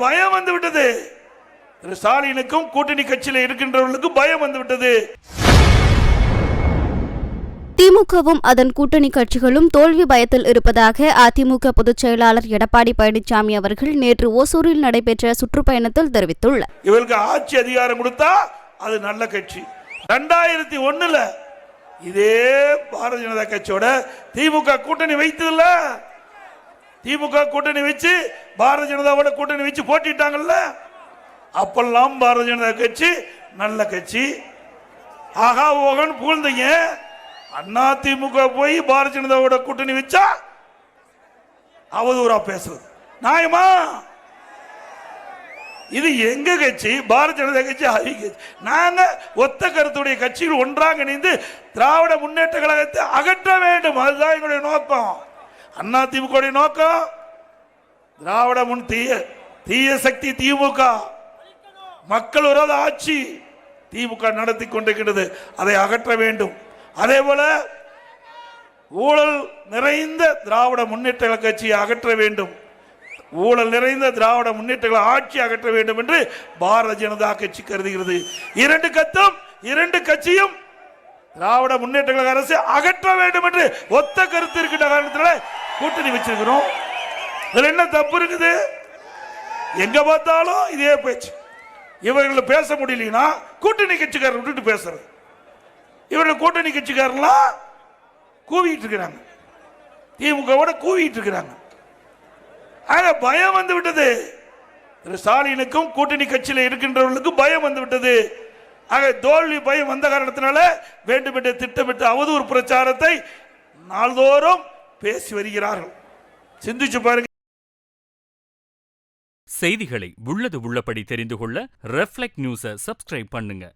பயம் வந்து விட்டது. திரு ஸ்டாலினுக்கும் கூட்டணி கட்சியில் இருக்கின்றவர்களுக்கு பயம் வந்து விட்டது. திமுகவும் அதன் கூட்டணி கட்சிகளும் தோல்வி பயத்தில் இருப்பதாக அதிமுக பொதுச் செயலாளர் எடப்பாடி பழனிசாமி அவர்கள் நேற்று ஓசூரில் நடைபெற்ற சுற்றுப்பயணத்தில் தெரிவித்துள்ளார். இவருக்கு ஆட்சி அதிகாரம் கொடுத்தா அது நல்ல கட்சி. 2001 இதே பாரதிய ஜனதா கட்சியோட திமுக கூட்டணி வைத்ததில்ல. திமுக கூட்டணி வச்சு பாரதிய ஜனதாவோட கூட்டணி வச்சு போட்டிட்டாங்கல்ல. அப்பெல்லாம் பாரதிய ஜனதா கட்சி நல்ல கட்சி, ஆகா ஓகன் புகழ்ந்தீங்க. அண்ணா திமுக போய் பாரதிய ஜனதாவோட கூட்டணி வச்சா அவதூறா பேசுறது நியாயமா? இது எங்க கட்சி, பாரதிய ஜனதா கட்சி, கட்சி. நாங்க ஒத்த கருத்துடைய கட்சிகள் ஒன்றாக இணைந்து திராவிட முன்னேற்ற கழகத்தை அகற்ற வேண்டும். அதுதான் எங்களுடைய நோக்கம். அண்ணா திமுக நோக்கம் திராவிட முன் தீய சக்தி திமுக, மக்கள் விரோத ஆட்சி திமுக நடத்தி கொண்டிருக்கிறது. அதை அகற்ற வேண்டும். அதே போல ஊழல் நிறைந்த திராவிட முன்னேற்ற கட்சியை அகற்ற வேண்டும். ஊழல் நிறைந்த திராவிட முன்னேற்ற ஆட்சி அகற்ற வேண்டும் என்று பாரதிய ஜனதா கட்சி கருதுகிறது. இரண்டு கட்சியும் திராவிட முன்னேற்ற கழக அரசு அகற்ற வேண்டும் என்று ஒத்த கருத்து இருக்கின்ற காரணத்தினால கூட்டணி வச்சிருக்கிறோம். இதுல என்ன தப்பு இருக்குது? எங்க பார்த்தாலும் இதே பேச்சு. இவர்களை பேச முடியலனா கூட்டணி கட்சிக்காரர் விட்டுட்டு பேசுறது. இவர்கள் கூட்டணி கட்சிக்காரலாம் கூவிட்டு இருக்கிறாங்க, திமுகவோட கூவிட்டு இருக்கிறாங்க. பயம் வந்து விட்டது. திரு ஸ்டாலினுக்கும் கூட்டணி கட்சியில் இருக்கின்றவர்களுக்கு பயம் வந்து விட்டது. ஆக தோல்வி பயம் வந்த காரணத்தினால வேண்டுமென்றே திட்டமிட்டு அவதூறு பிரச்சாரத்தை நாள்தோறும் பேசி வருகிறார்கள். சிந்திச்சு பாருங்க. செய்திகளை உள்ளது உள்ளபடி தெரிந்து கொள்ள ரெஃப்ளெக்ட் நியூஸை சப்ஸ்கிரைப் பண்ணுங்க.